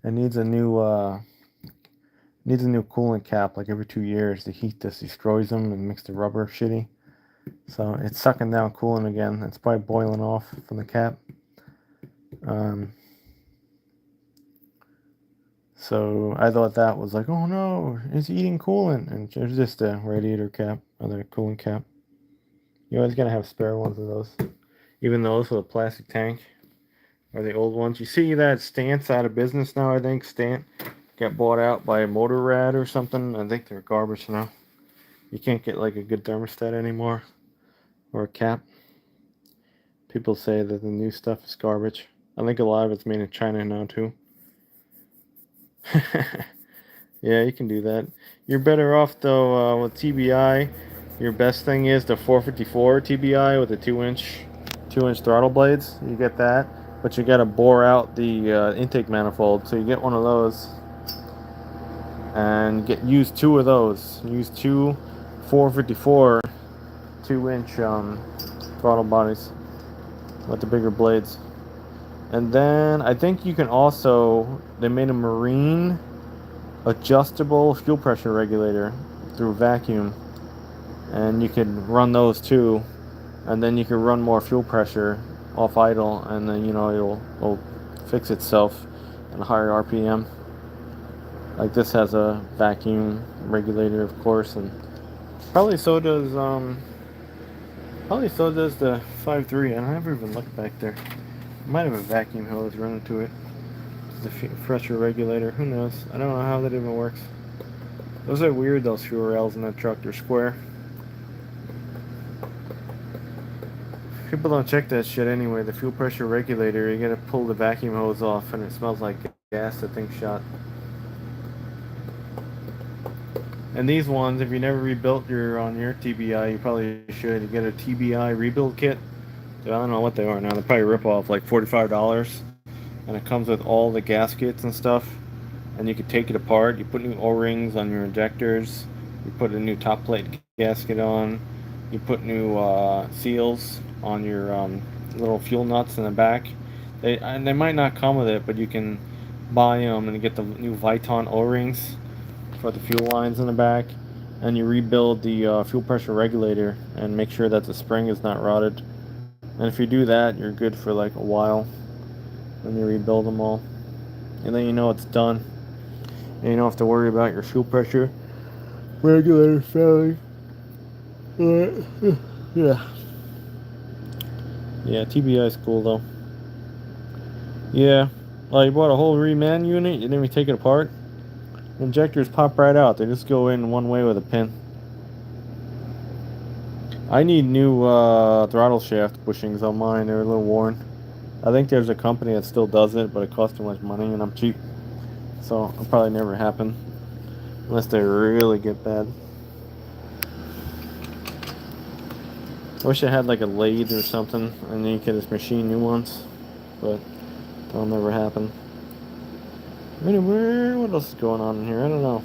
[SPEAKER 1] It needs a new coolant cap like every 2 years. The heat just destroys them and makes the rubber shitty. So it's sucking down coolant again. It's probably boiling off from the cap. So I thought that was like, oh no, it's eating coolant. And it was just a radiator cap, other coolant cap. You always gotta have spare ones of those. Even those with a plastic tank are the old ones. You see that Stance out of business now, I think. Stant got bought out by Motor Rad or something. I think they're garbage now. You can't get like a good thermostat anymore. Or a cap. People say that the new stuff is garbage. I think a lot of it's made in China now too. Yeah, you can do that. You're better off though with TBI. Your best thing is the 454 TBI with the 2-inch throttle blades. You get that, but you got to bore out the intake manifold. So you get one of those and use 2 of those. Use 2 454 2-inch throttle bodies with the bigger blades. And then I think you can also, they made a marine adjustable fuel pressure regulator through vacuum, and you could run those too, and then you can run more fuel pressure off idle, and then it'll fix itself at a higher RPM. Like this has a vacuum regulator, of course, and probably so does the 5.3. I never even looked back there. It might have a vacuum hose running to it. The pressure regulator. Who knows? I don't know how that even works. Those are weird, those fuel rails in that truck. They're square. People don't check that shit anyway. The fuel pressure regulator, you gotta pull the vacuum hose off, and it smells like gas. That thing's shot. And these ones, if you never rebuilt on your TBI, you probably should get a TBI rebuild kit. I don't know what they are now. They probably rip off like $45, and it comes with all the gaskets and stuff. And you can take it apart. You put new O-rings on your injectors. You put a new top plate gasket on. You put new seals on your little fuel nuts in the back. They might not come with it, but you can buy them and get the new Viton O-rings for the fuel lines in the back. And you rebuild the fuel pressure regulator and make sure that the spring is not rotted. And if you do that, you're good for like a while. Then you rebuild them all, and then you know it's done. And you don't have to worry about your fuel pressure regulator failing. Yeah. Yeah, TBI is cool though. Yeah. Well, you bought a whole reman unit, you didn't even take it apart. Injectors pop right out. They just go in one way with a pin. I need new throttle shaft bushings on mine. They're a little worn. I think there's a company that still does it, but it costs too much money and I'm cheap. So it'll probably never happen. Unless they really get bad. I wish I had like a lathe or something and then you could just machine new ones. But that'll never happen. Anyway, what else is going on in here? I don't know.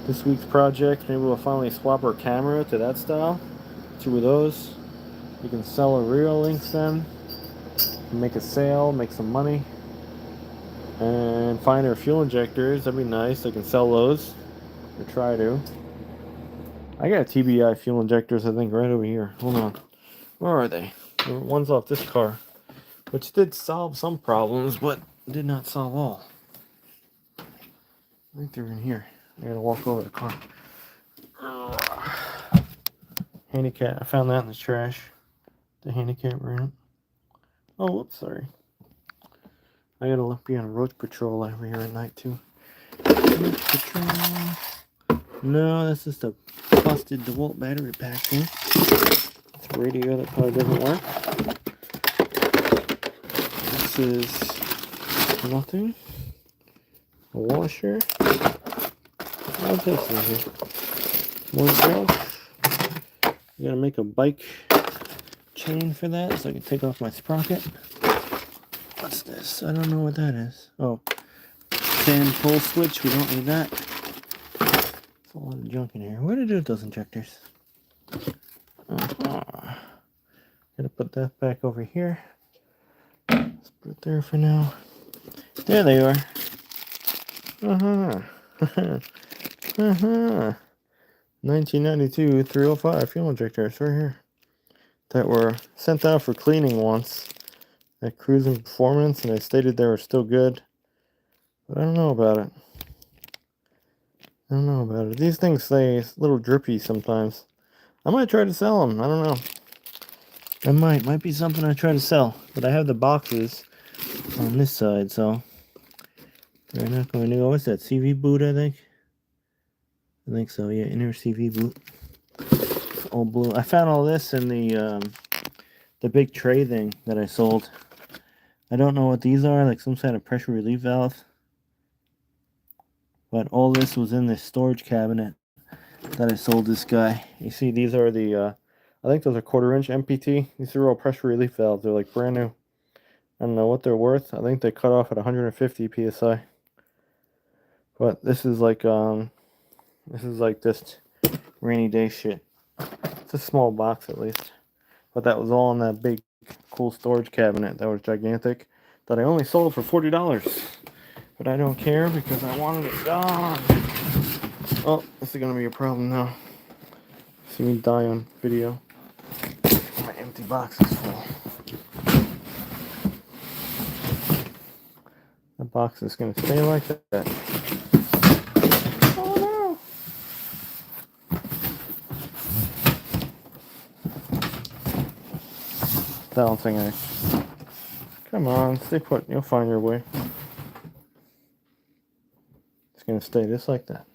[SPEAKER 1] This week's project, maybe we'll finally swap our camera to that style. 2 of those. You can sell a real Lynx then. Make a sale, make some money. And find our fuel injectors. That'd be nice. I can sell those. Or try to. I got TBI fuel injectors, I think, right over here. Hold on. Where are they? One's off this car. Which did solve some problems, but did not solve all. I think they're in here. I gotta walk over the car. Handicap. I found that in the trash. The handicap ramp. Oh, whoops, sorry. I gotta be on road patrol over here at night too. Road patrol. No, that's just a busted DeWalt battery pack thing. It's a radio that probably doesn't work. This is nothing. A washer. What's this in here? More brush. You gotta make a bike chain for that so I can take off my sprocket. What's this? I don't know what that is. Oh, 10 pull switch. We don't need that. There's a lot of junk in here. Where did I do those injectors? Gonna put that back over here. Let's put it there for now. There they are. 1992 305 fuel injectors right here that were sent out for cleaning once at Cruising Performance, and they stated they were still good, but I don't know about it. These things stay a little drippy sometimes. I might try to sell them. I don't know. It might be something I try to sell, but I have the boxes on this side, so they're not going to go. What's that, CV boot? I think so. Yeah, inner CV boot. It's all blue. I found all this in the big tray thing that I sold. I don't know what these are, like some kind of pressure relief valve. But all this was in this storage cabinet that I sold this guy. You see, these are the, I think those are 1/4 inch MPT. These are all pressure relief valves. They're like brand new. I don't know what they're worth. I think they cut off at 150 PSI. But this is like just rainy day shit. It's a small box at least. But that was all in that big, cool storage cabinet that was gigantic, that I only sold for $40. But I don't care because I wanted it gone. Oh, this is gonna be a problem now. See me die on video. My empty box is full. The box is gonna stay like that. Oh no! Balancing act. Come on, stay put. You'll find your way. It's gonna stay just like that.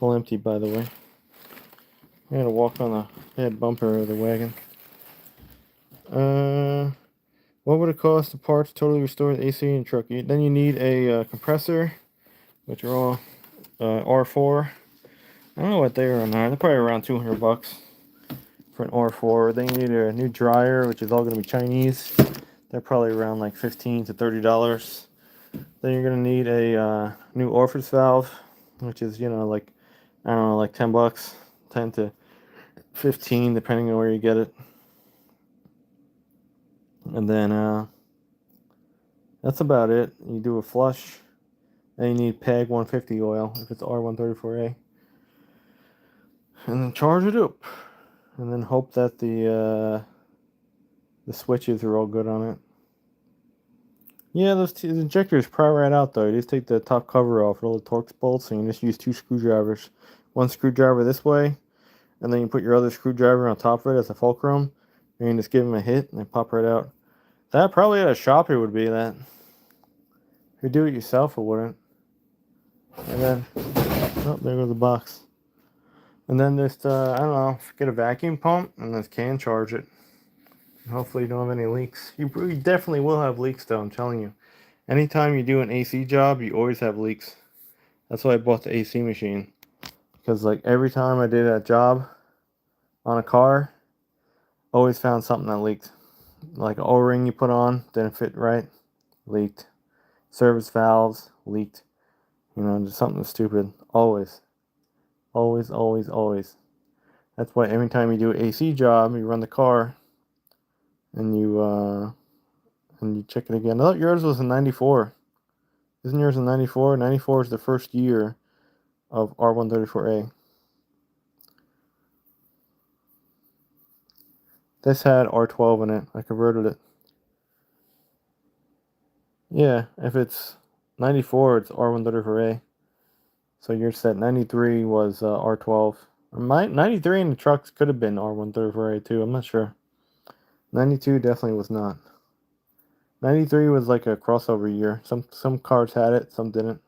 [SPEAKER 1] All empty, by the way. I gotta walk on the head bumper of the wagon. What would it cost to parts totally restore the AC in your truck? Then you need a compressor, which are all R4. I don't know what they are on there. They're probably around $200 for an R4. Then you need a new dryer, which is all going to be Chinese. They're probably around like $15 to $30. Then you're going to need a new orifice valve, which is, like, I don't know, like $10, 10 to 15, depending on where you get it. And then that's about it. You do a flush, and you need PEG 150 oil if it's R134A. And then charge it up, and then hope that the switches are all good on it. Yeah, the injectors pry right out though. You just take the top cover off with all the Torx bolts, and you just use 2 screwdrivers. One screwdriver this way, and then you put your other screwdriver on top of it as a fulcrum, and you just give them a hit, and they pop right out. That probably at a shop it would be that. If you do it yourself, it wouldn't. And then, oh, there goes the box. And then just, I don't know, get a vacuum pump and just can charge it. And hopefully you don't have any leaks. You definitely will have leaks though, I'm telling you. Anytime you do an AC job, you always have leaks. That's why I bought the AC machine. Because like every time I did that job on a car, always found something that leaked. Like an O-ring you put on, didn't fit right, leaked. Service valves, leaked. Just something stupid. Always. Always, always, always. That's why every time you do an AC job, you run the car, and you check it again. Oh, yours was a 94. Isn't yours a 94? 94 is the first year of R134A. This had R12 in it. I converted it. Yeah, if it's 94, it's R134A. So yours said 93 was R12. 93 in the trucks could have been R134A too. I'm not sure. 92 definitely was not. 93 was like a crossover year. Some cars had it, some didn't.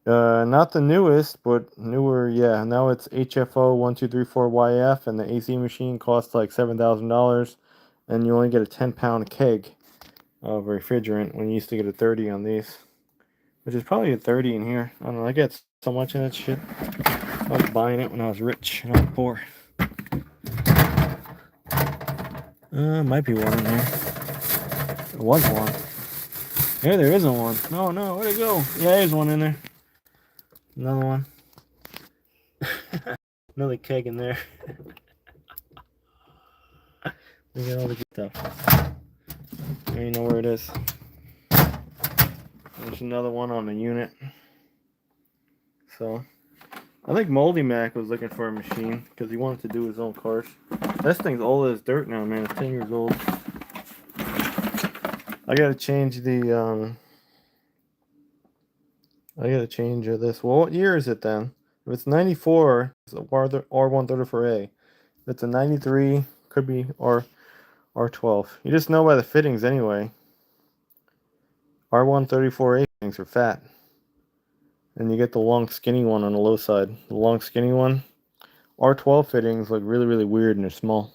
[SPEAKER 1] Not the newest, but newer, yeah. Now it's HFO 1234YF, and the AC machine costs like $7,000, and you only get a 10-pound keg of refrigerant when you used to get a 30 on these, which is probably a 30 in here. I don't know. I get so much of that shit. I was buying it when I was rich and I was poor. Might be one in there. There was one. There isn't one. No, where'd it go? Yeah, there's one in there. Another one. Another keg in there. Look at all the good stuff. I don't even know where it is. There's another one on the unit. So, I think Moldy Mac was looking for a machine because he wanted to do his own cars. This thing's old as dirt now, man. It's 10 years old. I gotta change the, this. Well, what year is it then? If it's 94, it's a R134A. If it's a 93, could be R12. You just know by the fittings anyway. R134A things are fat. And you get the long skinny one on the low side. The long skinny one. R12 fittings look really, really weird and they're small.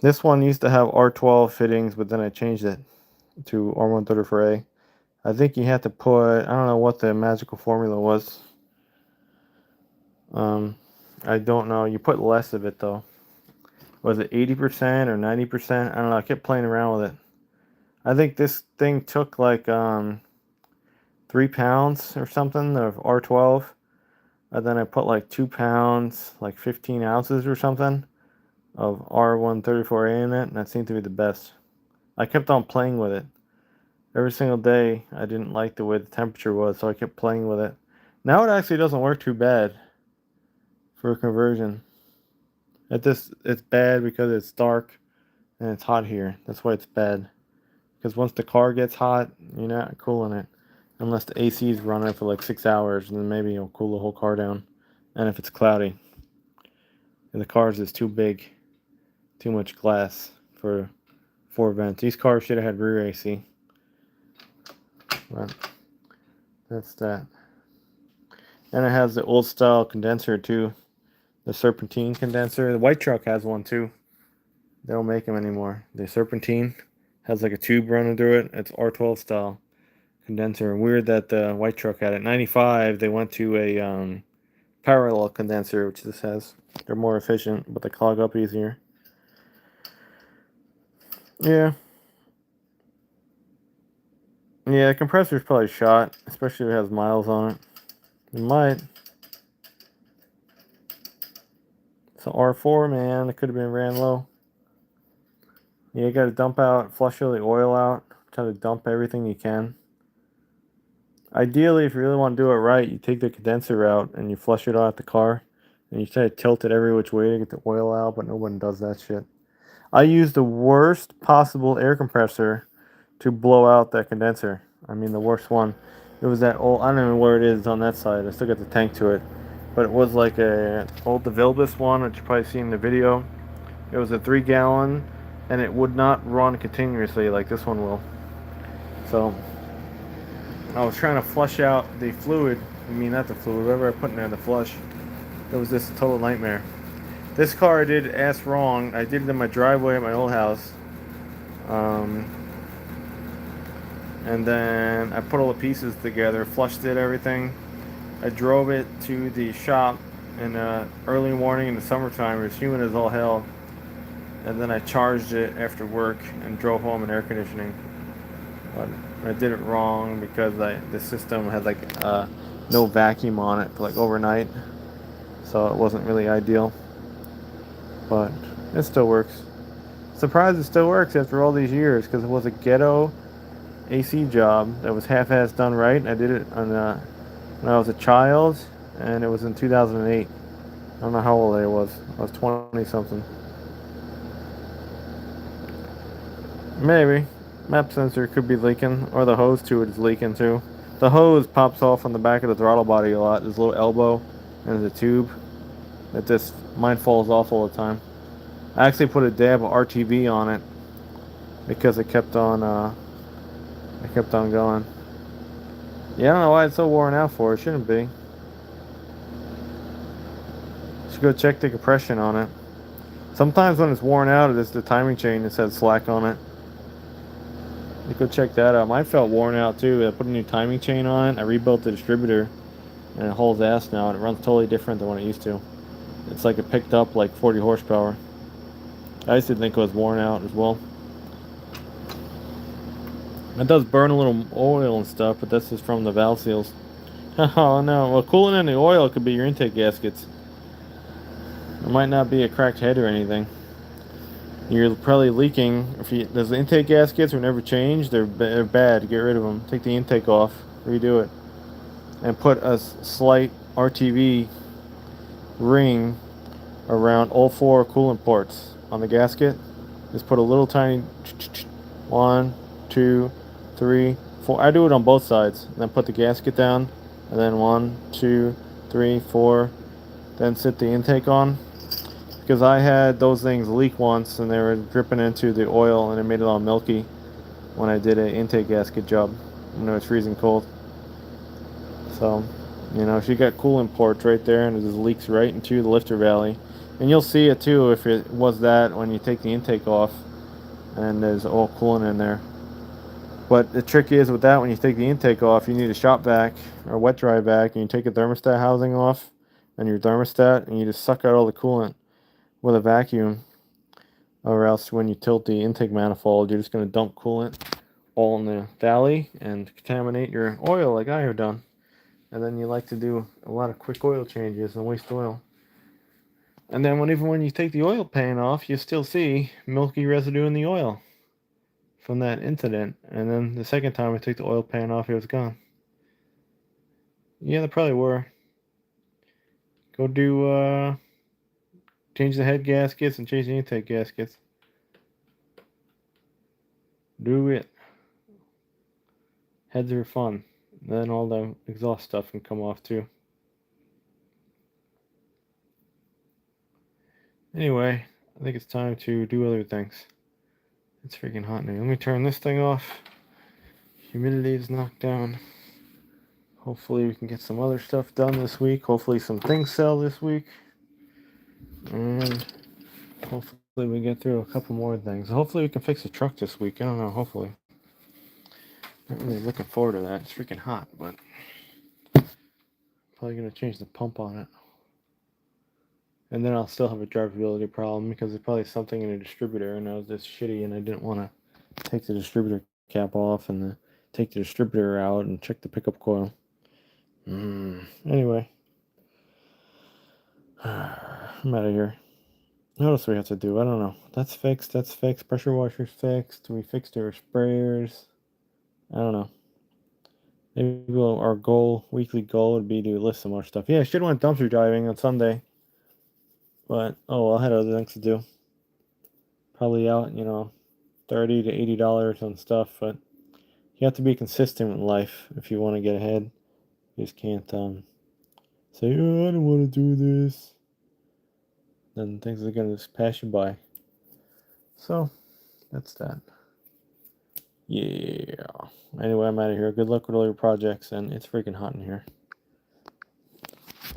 [SPEAKER 1] This one used to have R12 fittings, but then I changed it to R134A. I think you had to put, I don't know what the magical formula was. I don't know. You put less of it though. Was it 80% or 90%? I don't know. I kept playing around with it. I think this thing took like 3 pounds or something of R12. And then I put like 2 pounds, like 15 ounces or something of R134A in it, and that seemed to be the best. I kept on playing with it. Every single day, I didn't like the way the temperature was, so I kept playing with it. Now it actually doesn't work too bad for conversion. It's bad because it's dark and it's hot here. That's why it's bad. Because once the car gets hot, you're not cooling it. Unless the AC is running for like 6 hours, and then maybe you'll cool the whole car down. And if it's cloudy. And the car's is too big. Too much glass for 4 vents. These cars should have had rear AC. But that's that. And it has the old style condenser too. The serpentine condenser. The white truck has one too. They don't make them anymore. The serpentine has like a tube running through it. It's R12 style condenser. Weird that the white truck had it. 95, they went to a parallel condenser, which this has. They're more efficient, but they clog up easier. Yeah. Yeah, the compressor's probably shot, especially if it has miles on it. It might. It's an R4, man. It could have been ran low. Yeah, you gotta dump out, flush all the oil out. Try to dump everything you can. Ideally, if you really want to do it right, you take the condenser out and you flush it out the car. And you try to tilt it every which way to get the oil out, but no one does that shit. I used the worst possible air compressor to blow out that condenser. I mean, the worst one. It was that old, I don't know where it is on that side. I still got the tank to it. But it was like a old DeVilbiss one, which you probably seen in the video. It was a 3-gallon, and it would not run continuously like this one will. So I was trying to flush out the fluid. I mean, not the fluid, whatever I put in there, the flush. It was just a total nightmare. This car I did ass wrong. I did it in my driveway at my old house. And then I put all the pieces together, flushed it, everything. I drove it to the shop in early morning in the summertime. It was humid as all hell. And then I charged it after work and drove home in air conditioning. But I did it wrong because the system had like no vacuum on it for like overnight. So it wasn't really ideal. But it still works. Surprised it still works after all these years, because it was a ghetto AC job that was half-assed done right. I did it on when I was a child, and it was in 2008. I don't know how old I was. I was 20 something. Maybe. Map sensor could be leaking, or the hose to it is leaking too. The hose pops off on the back of the throttle body a lot. There's a little elbow and there's a tube. That just, mine falls off all the time. I actually put a dab of RTV on it because it kept on going. Yeah, I don't know why it's so worn out for. It shouldn't be. Should go check the compression on it. Sometimes when it's worn out, it's the timing chain that says slack on it. You go check that out. Mine felt worn out too. I put a new timing chain on it. I rebuilt the distributor, and it holds ass now. And it runs totally different than what it used to. It's like it picked up like 40 horsepower. I used to think it was worn out as well. It does burn a little oil and stuff, but this is from the valve seals. Oh no, well, cooling in the oil could be your intake gaskets. It might not be a cracked head or anything. You're probably leaking. There's the intake gaskets were never changed. They're bad. Get rid of them. Take the intake off. Redo it. And put a slight RTV ring around all 4 coolant ports on the gasket. Just put a little tiny 1, 2, 3, 4. I do it on both sides. And then put the gasket down. And then 1, 2, 3, 4. Then sit the intake on. Because I had those things leak once and they were dripping into the oil and it made it all milky when I did an intake gasket job. You know, it's freezing cold. So, you know, if you got coolant ports right there and it just leaks right into the lifter valley. And you'll see it too if it was that when you take the intake off and there's all coolant in there. But the trick is with that, when you take the intake off, you need a shop vac or wet dry vac, and you take a thermostat housing off and your thermostat and you just suck out all the coolant with a vacuum, or else when you tilt the intake manifold, you're just going to dump coolant all in the valley and contaminate your oil like I have done. and then you like to do a lot of quick oil changes and waste oil. And then even when you take the oil pan off, you still see milky residue in the oil from that incident. And then the second time I took the oil pan off, it was gone. Yeah, they probably were. Go do, change the head gaskets and change the intake gaskets. Do it. Heads are fun. Then all the exhaust stuff can come off too. Anyway, I think it's time to do other things. It's freaking hot now. Let me turn this thing off. Humidity is knocked down. Hopefully we can get some other stuff done this week. Hopefully some things sell this week. And hopefully we get through a couple more things. Hopefully we can fix the truck this week. I don't know, hopefully. Not really looking forward to that. It's freaking hot, but probably going to change the pump on it. And then I'll still have a drivability problem because there's probably something in the distributor and I was just shitty and I didn't want to take the distributor cap off and take the distributor out and check the pickup coil. Anyway. I'm out of here. What else do we have to do? I don't know. That's fixed. That's fixed. Pressure washer's fixed. We fixed our sprayers. I don't know. Maybe our weekly goal would be to list some more stuff. Yeah, I should have went dumpster driving on Sunday. But, oh well, I had other things to do. Probably out, $30 to $80 on stuff. But you have to be consistent with life if you want to get ahead. You just can't say, oh, I don't want to do this. Then things are going to just pass you by. So, that's that. Yeah. Anyway, I'm out of here. Good luck with all your projects, and it's freaking hot in here.